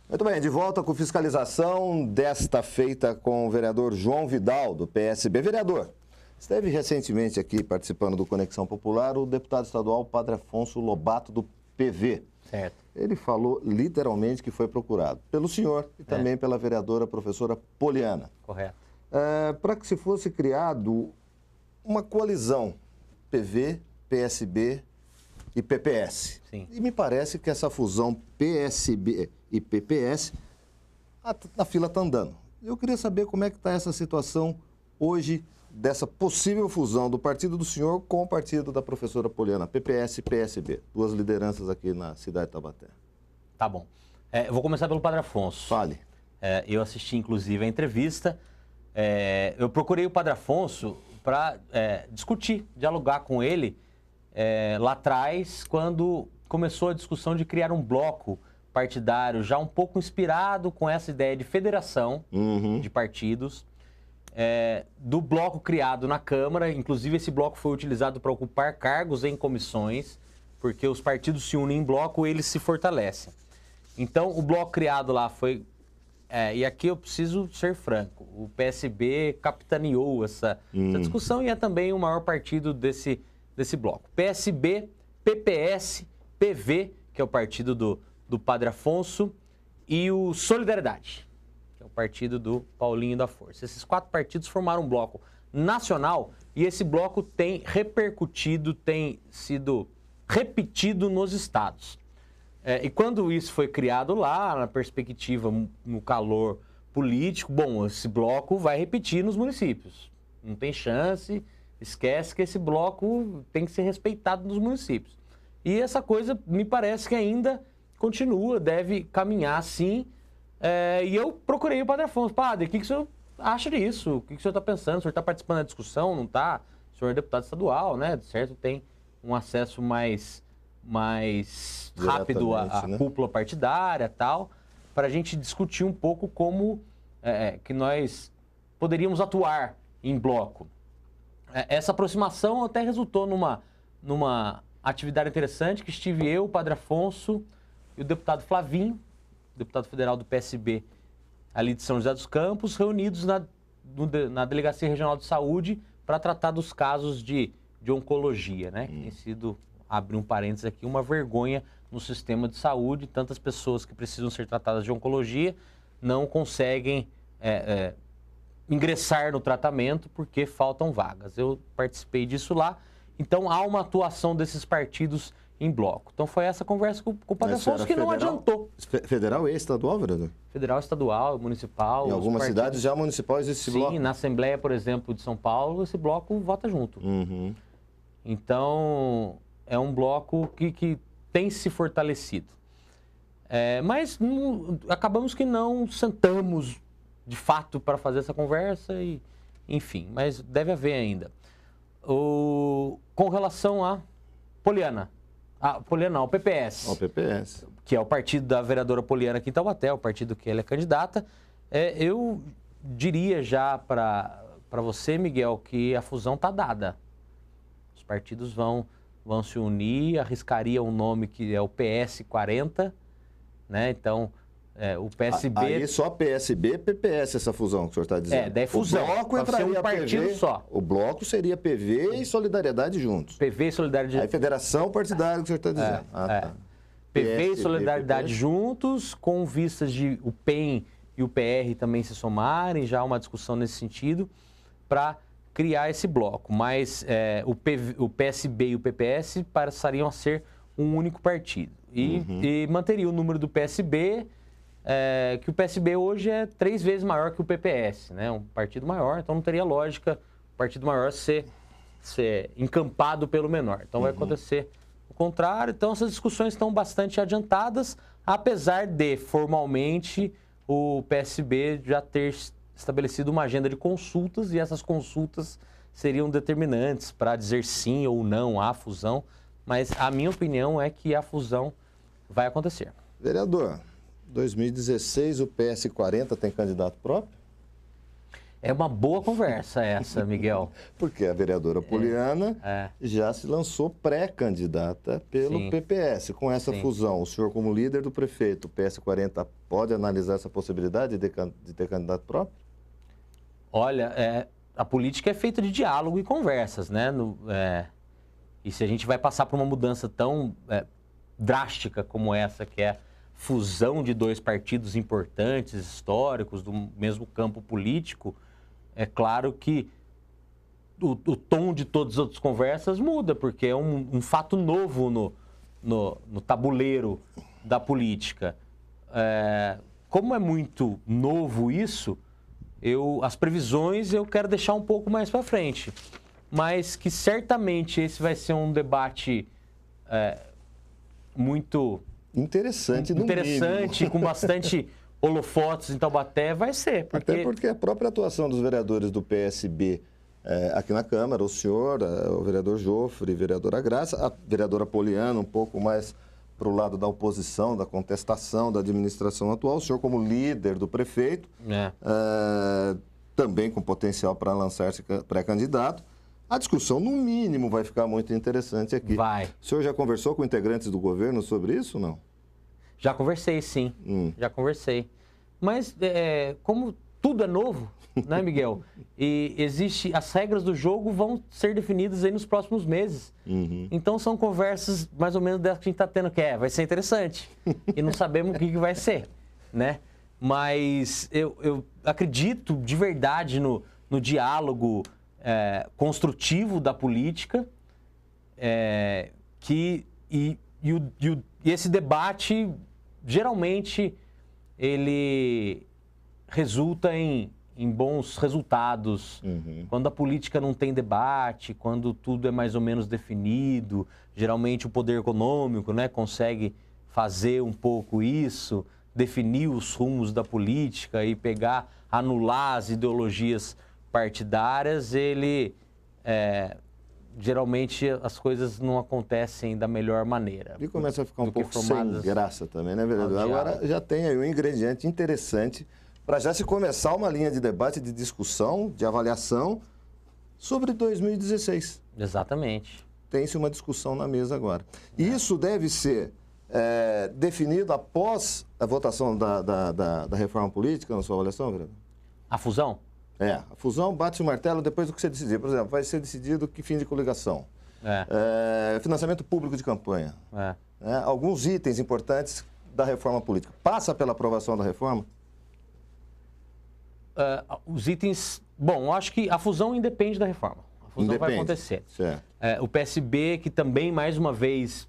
Muito bem, de volta com fiscalização desta feita com o vereador João Vidal, do PSB. Vereador, esteve recentemente aqui participando do Conexão Popular o deputado estadual Padre Afonso Lobato, do PV. Certo. Ele falou literalmente que foi procurado pelo senhor e também pela vereadora professora Poliana. Correto. Para que se fosse criado uma coalizão PV, PSB e PPS. Sim. E me parece que essa fusão PSB e PPS, a fila está andando. Eu queria saber como é que está essa situação hoje dessa possível fusão do partido do senhor com o partido da professora Poliana, PPS e PSB. Duas lideranças aqui na cidade de Taubaté. Tá bom. Eu vou começar pelo Padre Afonso. Fale. Eu assisti, inclusive, a entrevista. Eu procurei o Padre Afonso para discutir, dialogar com ele lá atrás, quando começou a discussão de criar um bloco partidário já um pouco inspirado com essa ideia de federação de partidos, do bloco criado na Câmara. Inclusive, esse bloco foi utilizado para ocupar cargos em comissões, porque os partidos se unem em bloco, eles se fortalecem. Então, o bloco criado lá foi... e aqui eu preciso ser franco, o PSB capitaneou essa discussão e é também o maior partido desse bloco. PSB, PPS, PV, que é o partido do Padre Afonso, e o Solidariedade, que é o partido do Paulinho da Força. Esses 4 partidos formaram um bloco nacional e esse bloco tem repercutido, tem sido repetido nos estados. E quando isso foi criado lá, na perspectiva, no calor político, bom, esse bloco vai repetir nos municípios. Não tem chance, esquece que esse bloco tem que ser respeitado nos municípios. E essa coisa me parece que ainda continua, deve caminhar sim. E eu procurei o Padre Afonso. Padre, o que o senhor acha disso? O que o senhor está pensando? O senhor está participando da discussão, não está? O senhor é deputado estadual, né? De certo, tem um acesso mais rápido à cúpula partidária e tal, para a gente discutir um pouco como que nós poderíamos atuar em bloco. Essa aproximação até resultou numa atividade interessante, que estive eu, o Padre Afonso e o deputado Flavinho, deputado federal do PSB, ali de São José dos Campos, reunidos na Delegacia Regional de Saúde para tratar dos casos de oncologia, né? Que tem sido, abrir um parênteses aqui, uma vergonha no sistema de saúde. Tantas pessoas que precisam ser tratadas de oncologia não conseguem ingressar no tratamento porque faltam vagas. Eu participei disso lá. Então, há uma atuação desses partidos em bloco. Então, foi essa conversa com o Padre Afonso que não adiantou. Federal e estadual, vereador? Federal, estadual, municipal. Em algumas cidades já municipal existe esse bloco? Sim, na Assembleia, por exemplo, de São Paulo, esse bloco vota junto. Então, é um bloco que tem se fortalecido. Mas acabamos que não sentamos, de fato, para fazer essa conversa, enfim, mas deve haver ainda. Com relação a Poliana, ao PPS. Ao PPS. Que é o partido da vereadora Poliana aqui em Taubaté, o partido que ela é candidata. Eu diria já para você, Miguel, que a fusão está dada. Os partidos vão se unir, arriscaria um nome que é o PS40, né? Então, o PSB... Aí só PSB e PPS essa fusão que o senhor está dizendo. Daí fusão. O bloco entraria um partido PV, só. O bloco seria PV e Solidariedade juntos. PV e Solidariedade... Aí federação partidária que o senhor está dizendo. Tá. PV e Solidariedade juntos, com vistas de o PEN e o PR também se somarem, já há uma discussão nesse sentido, para criar esse bloco. Mas o PSB e o PPS passariam a ser um único partido. E manteria o número do PSB, que o PSB hoje é 3 vezes maior que o PPS, né? Um partido maior, então não teria lógica o partido maior ser encampado pelo menor. Então vai acontecer o contrário. Então essas discussões estão bastante adiantadas, apesar de, formalmente, o PSB já ter estabelecido uma agenda de consultas, e essas consultas seriam determinantes para dizer sim ou não à fusão, mas a minha opinião é que a fusão vai acontecer. Vereador, 2016 o PS40 tem candidato próprio? É uma boa conversa essa, Miguel. Porque a vereadora Poliana já se lançou pré-candidata pelo Sim. PPS. Com essa Sim. fusão, o senhor como líder do prefeito, o PS40, pode analisar essa possibilidade de ter candidato próprio? Olha, a política é feita de diálogo e conversas, né? E se a gente vai passar por uma mudança tão drástica como essa, que é a fusão de dois partidos importantes, históricos, do mesmo campo político, é claro que o tom de todas as outras conversas muda, porque é um fato novo no tabuleiro da política. Como é muito novo isso, as previsões eu quero deixar um pouco mais para frente, mas que certamente esse vai ser um debate muito interessante, no mínimo. com bastante holofotes em Taubaté, vai ser. Até porque a própria atuação dos vereadores do PSB aqui na Câmara, o senhor, o vereador Jofre, a vereadora Graça, a vereadora Poliana, um pouco mais para o lado da oposição, da contestação da administração atual, o senhor como líder do prefeito, também com potencial para lançar-se pré-candidato. A discussão, no mínimo, vai ficar muito interessante aqui. Vai. O senhor já conversou com integrantes do governo sobre isso ou não? Já conversei, sim. Já conversei. Mas, como tudo é novo, né, Miguel? E as regras do jogo vão ser definidas aí nos próximos meses. Então, são conversas mais ou menos dessas que a gente está tendo, vai ser interessante. E não sabemos o que vai ser, né? Mas eu acredito de verdade no diálogo construtivo da política, e esse debate, geralmente, ele resulta em bons resultados. Quando a política não tem debate, quando tudo é mais ou menos definido, geralmente o poder econômico, né, consegue fazer um pouco isso, definir os rumos da política e anular as ideologias partidárias, geralmente as coisas não acontecem da melhor maneira. E começa a ficar um pouco sem graça também, né, vereador? Agora já tem aí um ingrediente interessante para já se começar uma linha de debate, de discussão, de avaliação sobre 2016. Exatamente. Tem-se uma discussão na mesa agora. E isso deve ser definido após a votação da reforma política, na sua avaliação, vereador? A fusão? A fusão bate o martelo depois do que você decidir. Por exemplo, vai ser decidido que fim de coligação. Financiamento público de campanha. Alguns itens importantes da reforma política. Passa pela aprovação da reforma? Os itens... Bom, eu acho que a fusão independe da reforma. A fusão vai acontecer. O PSB, que também, mais uma vez,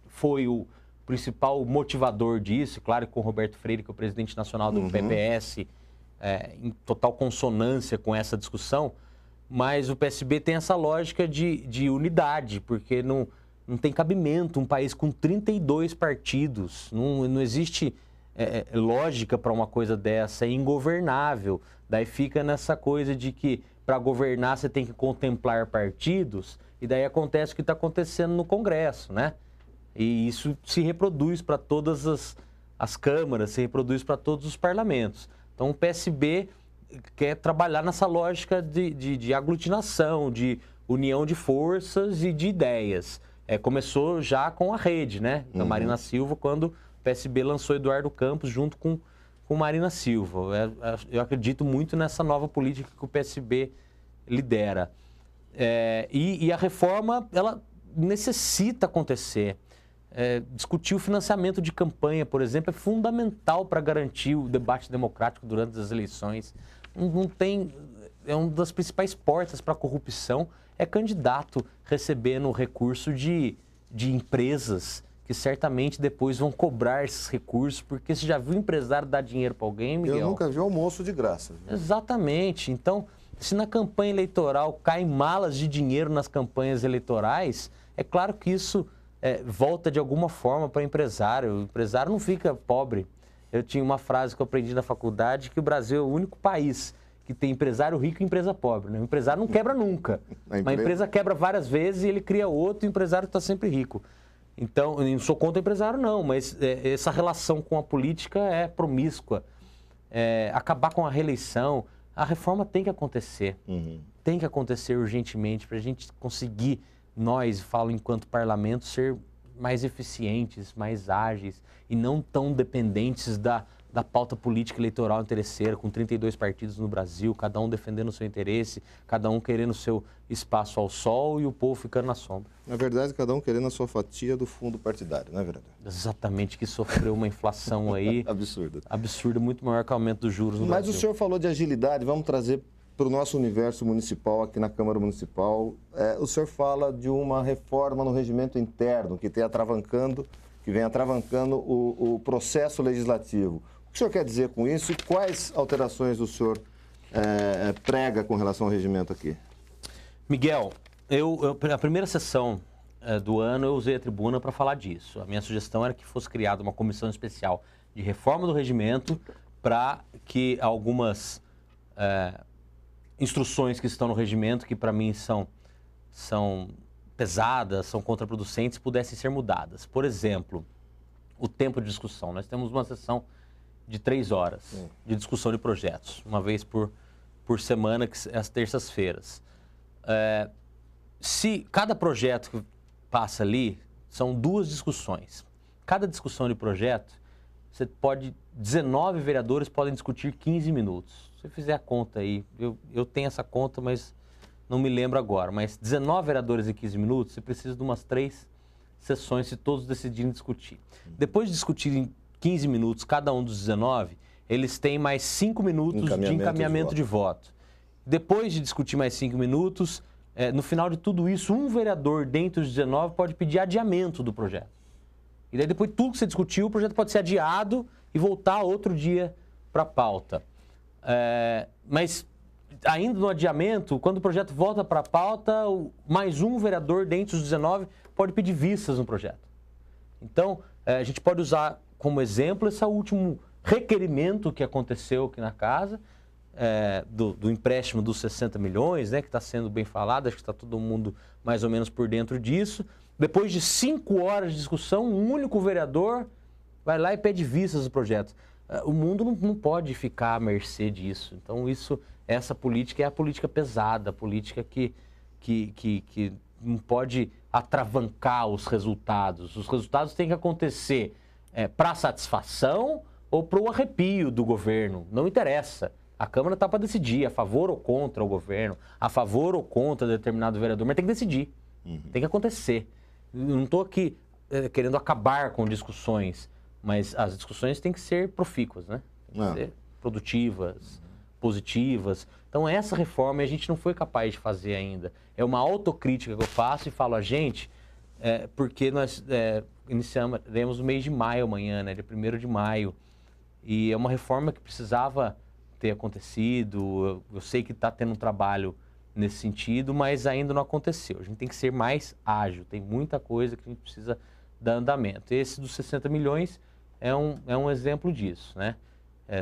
foi o principal motivador disso, claro, com o Roberto Freire, que é o presidente nacional do PPS, em total consonância com essa discussão, mas o PSB tem essa lógica de unidade, porque não tem cabimento um país com 32 partidos, não existe lógica para uma coisa dessa, é ingovernável. Daí fica nessa coisa de que para governar você tem que contemplar partidos, e daí acontece o que está acontecendo no Congresso, né? E isso se reproduz para todas as câmaras, se reproduz para todos os parlamentos. Então, o PSB quer trabalhar nessa lógica de aglutinação, de união de forças e de ideias. Começou já com a rede, né? Da Marina Silva, quando o PSB lançou Eduardo Campos junto com Marina Silva. Eu acredito muito nessa nova política que o PSB lidera. E a reforma, ela necessita acontecer. Discutir o financiamento de campanha, por exemplo, é fundamental para garantir o debate democrático durante as eleições. É uma das principais portas para a corrupção, é candidato recebendo recurso de empresas que certamente depois vão cobrar esses recursos, porque você já viu o empresário dar dinheiro para alguém, Miguel? Eu nunca vi almoço de graça. Exatamente. Então, se na campanha eleitoral caem malas de dinheiro nas campanhas eleitorais, é claro que isso volta de alguma forma para o empresário. O empresário não fica pobre. Eu tinha uma frase que eu aprendi na faculdade, que o Brasil é o único país que tem empresário rico e empresa pobre, né? O empresário não quebra nunca. A empresa quebra várias vezes e ele cria outro e o empresário está sempre rico. Então, eu não sou contra o empresário, não, mas essa relação com a política é promíscua. Acabar com a reeleição, A reforma tem que acontecer. Tem que acontecer urgentemente para a gente conseguir, nós, falo enquanto parlamento, ser mais eficientes, mais ágeis e não tão dependentes da pauta política eleitoral interesseira, com 32 partidos no Brasil, cada um defendendo o seu interesse, cada um querendo o seu espaço ao sol e o povo ficando na sombra. Na verdade, cada um querendo a sua fatia do fundo partidário, não é verdade? Exatamente, que sofreu uma inflação aí... absurda, muito maior que o aumento dos juros no Brasil. Mas o senhor falou de agilidade, vamos trazer para o nosso universo municipal, aqui na Câmara Municipal. O senhor fala de uma reforma no regimento interno que vem atravancando o processo legislativo. O que o senhor quer dizer com isso e quais alterações o senhor prega com relação ao regimento aqui? Miguel, a primeira sessão do ano eu usei a tribuna para falar disso. A minha sugestão era que fosse criada uma comissão especial de reforma do regimento para que algumas instruções que estão no regimento, que para mim são pesadas, são contraproducentes, pudessem ser mudadas. Por exemplo, o tempo de discussão. Nós temos uma sessão de 3 horas de discussão de projetos, uma vez por semana, que é às terças-feiras. Se cada projeto que passa ali, são 2 discussões. Cada discussão de projeto, 19 vereadores podem discutir 15 minutos. Se você fizer a conta aí, eu tenho essa conta, mas não me lembro agora. Mas 19 vereadores em 15 minutos, você precisa de umas 3 sessões se todos decidirem discutir. Depois de discutirem 15 minutos cada um dos 19, eles têm mais 5 minutos de encaminhamento de voto. Depois de discutir mais 5 minutos, no final de tudo isso, um vereador dentre os 19 pode pedir adiamento do projeto. E daí depois tudo que você discutiu, o projeto pode ser adiado e voltar outro dia para a pauta. Mas ainda no adiamento, quando o projeto volta para a pauta, mais um vereador dentre os 19 pode pedir vistas no projeto. Então, a gente pode usar como exemplo esse último requerimento que aconteceu aqui na casa, do empréstimo dos 60 milhões, né, que está sendo bem falado, acho que está todo mundo mais ou menos por dentro disso. Depois de 5 horas de discussão, um único vereador vai lá e pede vistas do projeto. O mundo não pode ficar à mercê disso. Então, essa política é a política pesada, a política que não pode atravancar os resultados. Os resultados têm que acontecer para satisfação ou para o arrepio do governo. Não interessa. A Câmara está para decidir a favor ou contra o governo, a favor ou contra determinado vereador, mas tem que decidir. Tem que acontecer. Eu não estou aqui querendo acabar com discussões, mas as discussões têm que ser profícuas, né? Tem que ser produtivas, positivas. Então, essa reforma a gente não foi capaz de fazer ainda. É uma autocrítica que eu faço e falo a gente, porque nós iniciaremos no mês de maio amanhã, né? Dia 1º de maio. E é uma reforma que precisava ter acontecido. Eu sei que está tendo um trabalho nesse sentido, mas ainda não aconteceu. A gente tem que ser mais ágil. Tem muita coisa que a gente precisa dar andamento. Esse dos 60 milhões é um exemplo disso, né?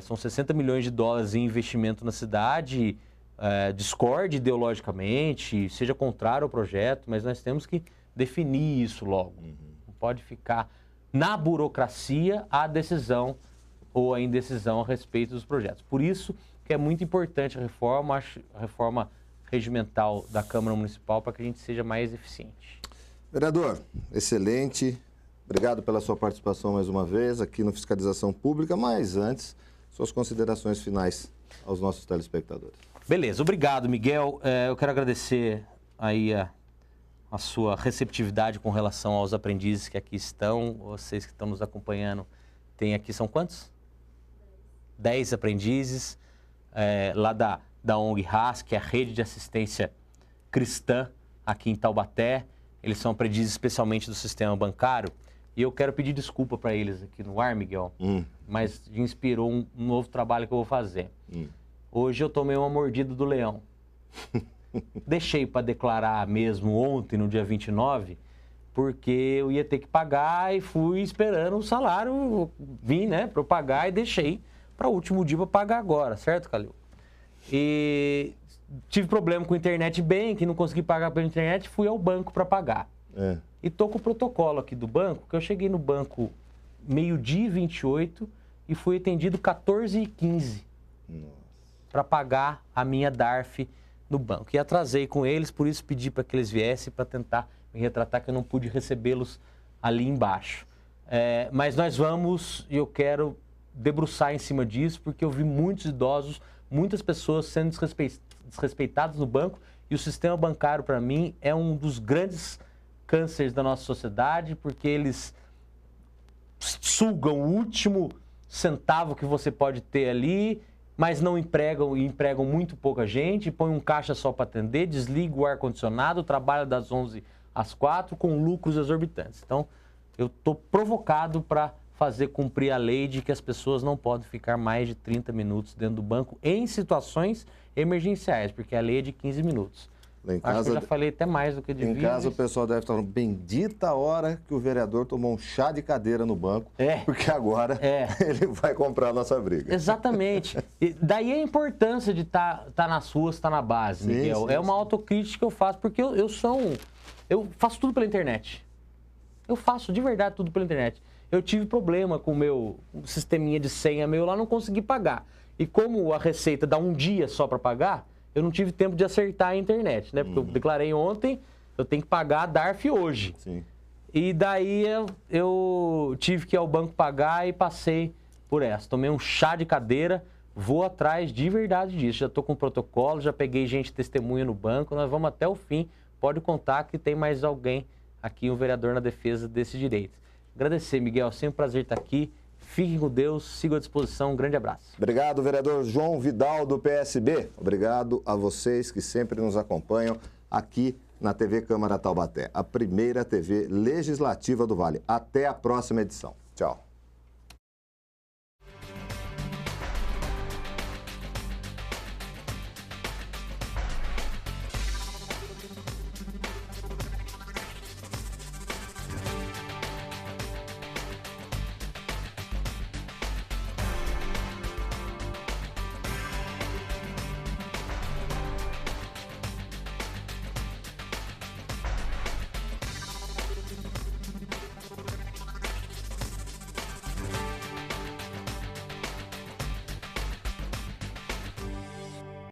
São 60 milhões de dólares em investimento na cidade, discorde ideologicamente, seja contrário ao projeto, mas nós temos que definir isso logo. Não pode ficar na burocracia a decisão ou a indecisão a respeito dos projetos. Por isso que é muito importante a reforma regimental da Câmara Municipal para que a gente seja mais eficiente. Vereador, excelente. Obrigado pela sua participação mais uma vez aqui no Fiscalização Pública, mas antes, suas considerações finais aos nossos telespectadores. Beleza, obrigado, Miguel. Eu quero agradecer aí a sua receptividade com relação aos aprendizes que aqui estão. Vocês que estão nos acompanhando, tem aqui, são quantos? 10 aprendizes, lá da ONG RAS, que é a Rede de Assistência Cristã aqui em Taubaté. Eles são aprendizes especialmente do sistema bancário. E eu quero pedir desculpa para eles aqui no ar, Miguel, mas inspirou um novo trabalho que eu vou fazer. Hoje eu tomei uma mordida do leão. Deixei para declarar mesmo ontem, no dia 29, porque eu ia ter que pagar e fui esperando o salário vir, né, para eu pagar e deixei para o último dia para pagar agora, certo, Calil? E tive problema com o Internet Bank, não consegui pagar pela internet, fui ao banco para pagar. E tô com o protocolo aqui do banco, que eu cheguei no banco meio-dia e 28 e fui atendido 14h15. para pagar a minha DARF no banco. E atrasei com eles, por isso pedi para que eles viessem para tentar me retratar, que eu não pude recebê-los ali embaixo. Mas nós vamos, e eu quero debruçar em cima disso, porque eu vi muitos idosos, muitas pessoas sendo desrespeitadas no banco, e o sistema bancário, para mim, é um dos grandes cânceres da nossa sociedade, porque eles sugam o último centavo que você pode ter ali, mas não empregam e empregam muito pouca gente, põe um caixa só para atender, desliga o ar-condicionado, trabalha das 11 às 4 com lucros exorbitantes. Então, eu estou provocado para fazer cumprir a lei de que as pessoas não podem ficar mais de 30 minutos dentro do banco em situações emergenciais, porque a lei é de 15 minutos. Em Acho casa, que eu já falei até mais do que devia. Em casa, o pessoal deve estar falando, bendita a hora que o vereador tomou um chá de cadeira no banco, porque agora ele vai comprar a nossa briga. Exatamente. E daí a importância de estar nas ruas, estar na base, sim, Miguel. Sim, é uma autocrítica que eu faço, porque eu faço tudo pela internet. Eu faço de verdade tudo pela internet. Eu tive problema com o meu sisteminha de senha meu lá, não consegui pagar. E como a Receita dá um dia só para pagar, eu não tive tempo de acertar a internet, né? Porque eu declarei ontem, eu tenho que pagar a DARF hoje. Sim. E daí eu tive que ir ao banco pagar e passei por essa. Tomei um chá de cadeira, vou atrás de verdade disso. Já estou com o protocolo, já peguei gente testemunha no banco, nós vamos até o fim. Pode contar que tem mais alguém aqui, um vereador na defesa desse direito. Agradecer, Miguel, sempre um prazer estar aqui. Fiquem com Deus, sigo à disposição. Um grande abraço. Obrigado, vereador João Vidal, do PSB. Obrigado a vocês que sempre nos acompanham aqui na TV Câmara Taubaté, a primeira TV legislativa do Vale. Até a próxima edição. Tchau.